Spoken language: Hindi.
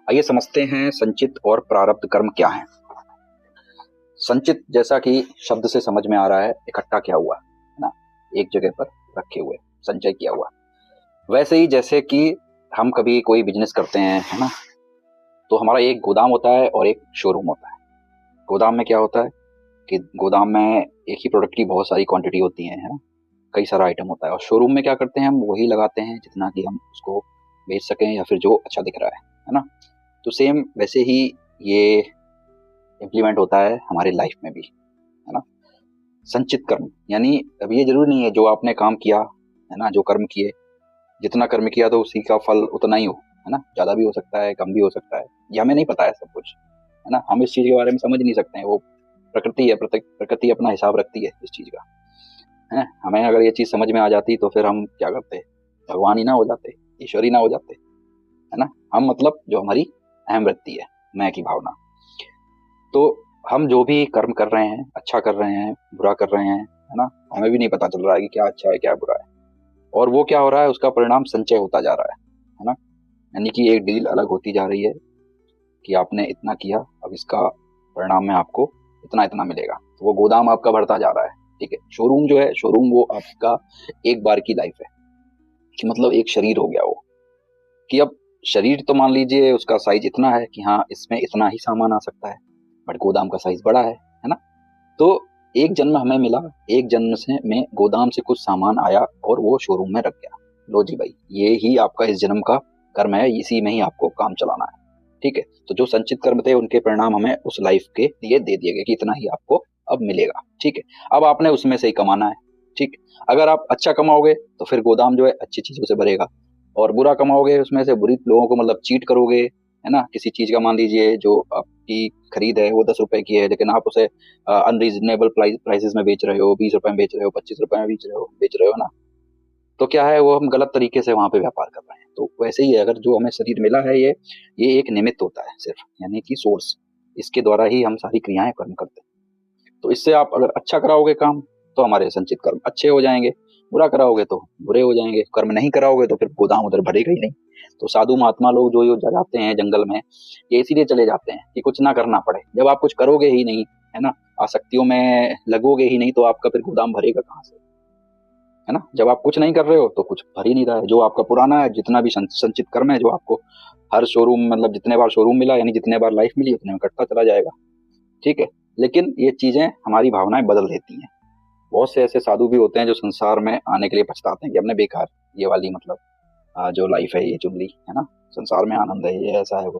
आइए समझते हैं संचित और प्रारब्ध कर्म क्या है। संचित जैसा कि शब्द से समझ में आ रहा है, इकट्ठा किया हुआ है ना, एक जगह पर रखे हुए, संचय किया हुआ। वैसे ही जैसे कि हम कभी कोई बिजनेस करते हैं, है ना, तो हमारा एक गोदाम होता है और एक शोरूम होता है। गोदाम में क्या होता है कि गोदाम में एक ही प्रोडक्ट की बहुत सारी क्वांटिटी होती है ना, कई सारा आइटम होता है। और शोरूम में क्या करते हैं, हम वही लगाते हैं जितना कि हम उसको बेच सकें या फिर जो अच्छा दिख रहा है ना। तो सेम वैसे ही ये इम्प्लीमेंट होता है हमारे लाइफ में भी, है ना। संचित कर्म यानी अब ये जरूरी नहीं है जो आपने काम किया है ना, जो कर्म किए, जितना कर्म किया तो उसी का फल उतना ही हो, है ना। ज्यादा भी हो सकता है, कम भी हो सकता है, ये हमें नहीं पता है सब कुछ, है ना। हम इस चीज के बारे में समझ नहीं सकते हैं, वो प्रकृति है, प्रकृति अपना हिसाब रखती है इस चीज का, है। हमें अगर ये चीज समझ में आ जाती तो फिर हम क्या करते, भगवान ही ना हो जाते, ईश्वर ही ना हो जाते, है ना। हम मतलब जो हमारी अहम वृत्ति है, मैं की भावना। तो हम जो भी कर्म कर रहे हैं, अच्छा कर रहे हैं, बुरा कर रहे हैं, है ना, हमें भी नहीं पता चल रहा है कि क्या अच्छा है क्या बुरा है। और वो क्या हो रहा है, उसका परिणाम संचय होता जा रहा है ना। यानी कि एक डील अलग होती जा रही है कि आपने इतना किया, अब इसका परिणाम में आपको इतना इतना मिलेगा। तो वो गोदाम आपका बढ़ता जा रहा है, ठीक है। शोरूम जो है, शोरूम वो आपका एक बार की लाइफ है, कि मतलब एक शरीर हो गया वो, कि अब शरीर तो मान लीजिए उसका साइज इतना है कि हाँ इसमें इतना ही सामान आ सकता है, बट गोदाम का साइज बड़ा है ना। तो एक जन्म हमें मिला, एक जन्म से में गोदाम से कुछ सामान आया और वो शोरूम में रख गया। लो जी भाई, ये ही आपका इस जन्म का कर्म है, इसी में ही आपको काम चलाना है, ठीक है। तो जो संचित कर्म थे उनके परिणाम हमें उस लाइफ के लिए दे दिए गए कि इतना ही आपको अब मिलेगा, ठीक है। अब आपने उसमें से ही कमाना है, ठीक। अगर आप अच्छा कमाओगे तो फिर गोदाम जो है अच्छी चीजों से भरेगा, और बुरा कमाओगे उसमें से बुरी लोगों को मतलब चीट करोगे, है ना। किसी चीज का मान लीजिए जो आपकी खरीद है वो 10 रुपए की है, लेकिन आप उसे अनरीजनेबल प्राइसेस में बेच रहे हो, 20 रुपए में बेच रहे हो, 25 रुपए में बेच रहे हो ना। तो क्या है, वो हम गलत तरीके से वहां पे व्यापार कर रहे हैं। तो वैसे ही है, अगर जो हमें शरीर मिला है ये एक निमित्त होता है सिर्फ, यानी कि सोर्स। इसके द्वारा ही हम सारी क्रियाएं कर्म करते हैं। तो इससे आप अगर अच्छा कराओगे काम तो हमारे संचित कर्म अच्छे हो जाएंगे, बुरा कराओगे तो बुरे हो जाएंगे। कर्म नहीं कराओगे तो फिर गोदाम उधर भरेगा ही नहीं। तो साधु महात्मा लोग जो जाते हैं जंगल में, ये इसीलिए चले जाते हैं कि कुछ ना करना पड़े। जब आप कुछ करोगे ही नहीं, है ना, आसक्तियों में लगोगे ही नहीं, तो आपका फिर गोदाम भरेगा कहाँ से, है ना। जब आप कुछ नहीं कर रहे हो तो कुछ भर ही नहीं रहा है। जो आपका पुराना है, जितना भी संचित कर्म है, जो आपको हर शोरूम मतलब जितने बार शोरूम मिला, यानी जितने बार लाइफ मिली, उतने में कटता चला जाएगा, ठीक है। लेकिन ये चीजें हमारी भावनाएं बदल देती हैं। बहुत से ऐसे साधु भी होते हैं जो संसार में आने के लिए पछताते हैं कि हमने बेकार ये वाली मतलब जो लाइफ है ये चुन ली, है ना। संसार में आनंद है, ये ऐसा है वो।